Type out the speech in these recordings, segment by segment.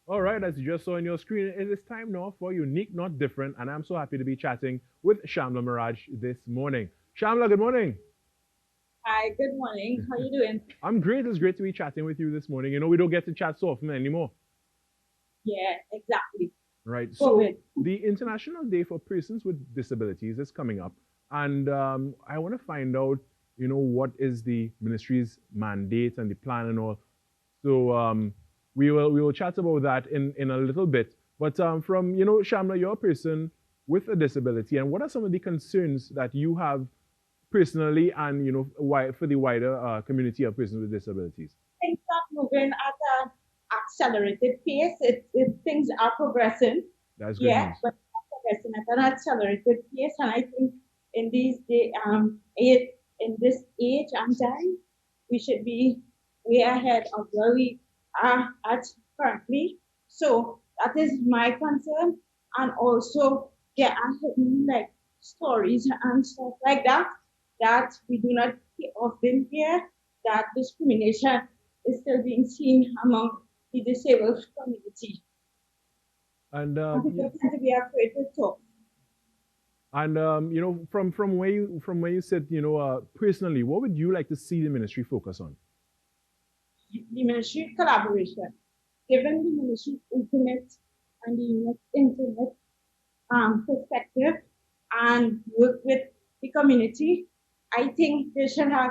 All right, as you just saw on your screen, it is time now for Unique Not Different, and I'm so happy to be chatting with Shamla Miraj this morning. Shamla, good morning. Hi, good morning. How you doing? I'm great. It's great to be chatting with you this morning. You know, we don't get to chat so often anymore, Yeah, exactly. right? So, COVID. the International Day for Persons with Disabilities is coming up, and I want to find out, what is the ministry's mandate and the plan and all. So, we will chat about that in a little bit. But from Shamla, you're a person with a disability, and what are some of the concerns that you have personally, and why for the wider community of persons with disabilities? Things are moving at an accelerated pace. Things are progressing. That's good Yeah, news. but progressing at an accelerated pace. And I think in these day, in this age and time, we should be way ahead of where we are at currently. So that is my concern. And also, there are hidden like stories and stuff like that that we do not often hear, that discrimination is still being seen among the disabled community. And And people tend to be afraid to talk. from where you sit, personally, what would you like to see the ministry focus on? The ministry collaboration, given the ministry's intimate and the intimate perspective and work with the community, I think they should have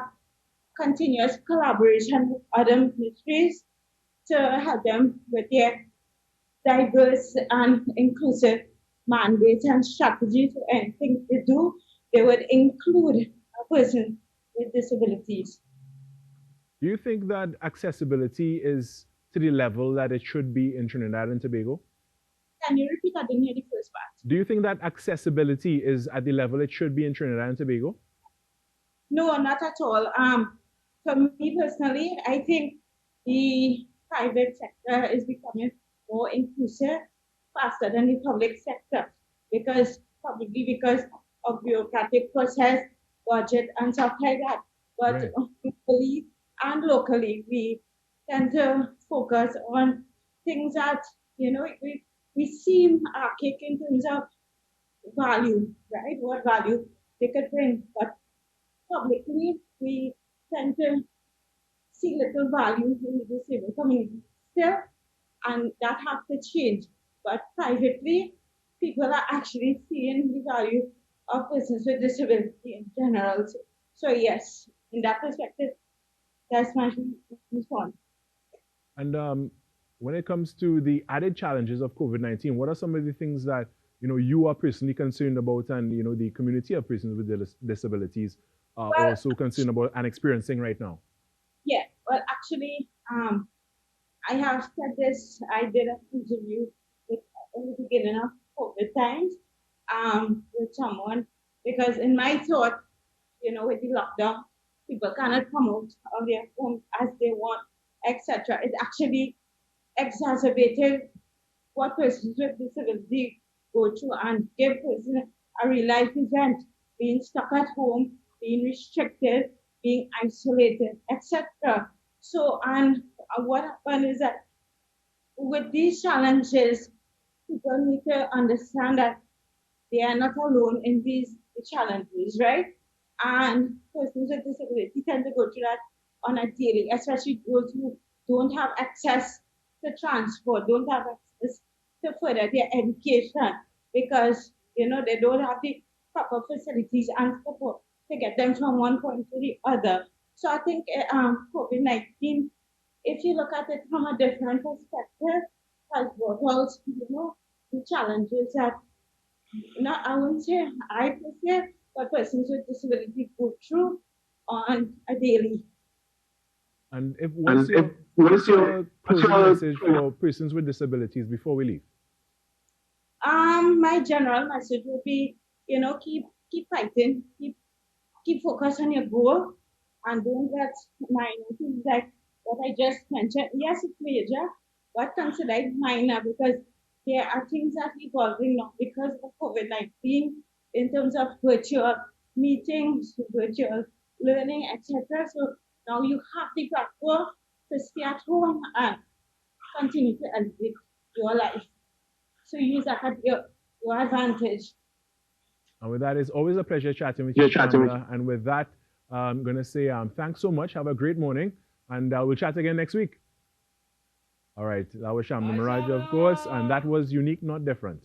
continuous collaboration with other ministries to help them with their diverse and inclusive mandate and strategy to anything they do, they would include a person with disabilities. Do you think that accessibility is to the level that it should be in Trinidad and Tobago? Can you repeat? I didn't hear the first part. Do you think that accessibility is at the level it should be in Trinidad and Tobago? No, not at all. For me personally, I think the private sector is becoming more inclusive faster than the public sector because probably because of bureaucratic process, budget, and stuff like that. But Right. locally and locally, we tend to focus on things that we seem archaic in terms of value, right? What value they could bring, but publicly, we tend to see little value in the disabled community still, and that has to change. But privately, people are actually seeing the value of persons with disability in general. So yes, in that perspective, that's my response. And when it comes to the added challenges of COVID-19, what are some of the things that you are personally concerned about, and the community of persons with disabilities are Well, also concerned about and experiencing right now? yeah, well, actually, I have said this. I did an interview with in the beginning of COVID times with someone because in my thought, with the lockdown, people cannot come out of their home as they want, etc. It actually exacerbated what persons with disability go through and give persons a real life event, being stuck at home, being restricted, being isolated, etc. So, and what happened is that with these challenges, people need to understand that they are not alone in these challenges, right? And persons with disability tend to go through that on a daily, especially those who don't have access to transport, don't have access to further their education because they don't have the proper facilities and support to get them from one point to the other. So I think COVID-19, if you look at it from a different perspective, has brought out the challenges that not I wouldn't say I prefer, but persons with disability go through on a daily. And if And what's if your what is what's your your what's closing your message for persons with disabilities before we leave? My general message would be, keep fighting, keep focus on your goal, and don't get minor things like what I just mentioned. Yes, it's major, but consider it minor because there are things that are evolving now because of COVID-19 in terms of virtual meetings, virtual learning, etc. So now you have the platform to stay at home and continue to elevate. your life. So use that at your advantage. And with that, it's always a pleasure chatting with You're you, chatting with. Shamla. And with that, I'm going to say thanks so much. Have a great morning. And we'll chat again next week. All right. That was Shamla Mirage, of course. And that was Unique, Not Different.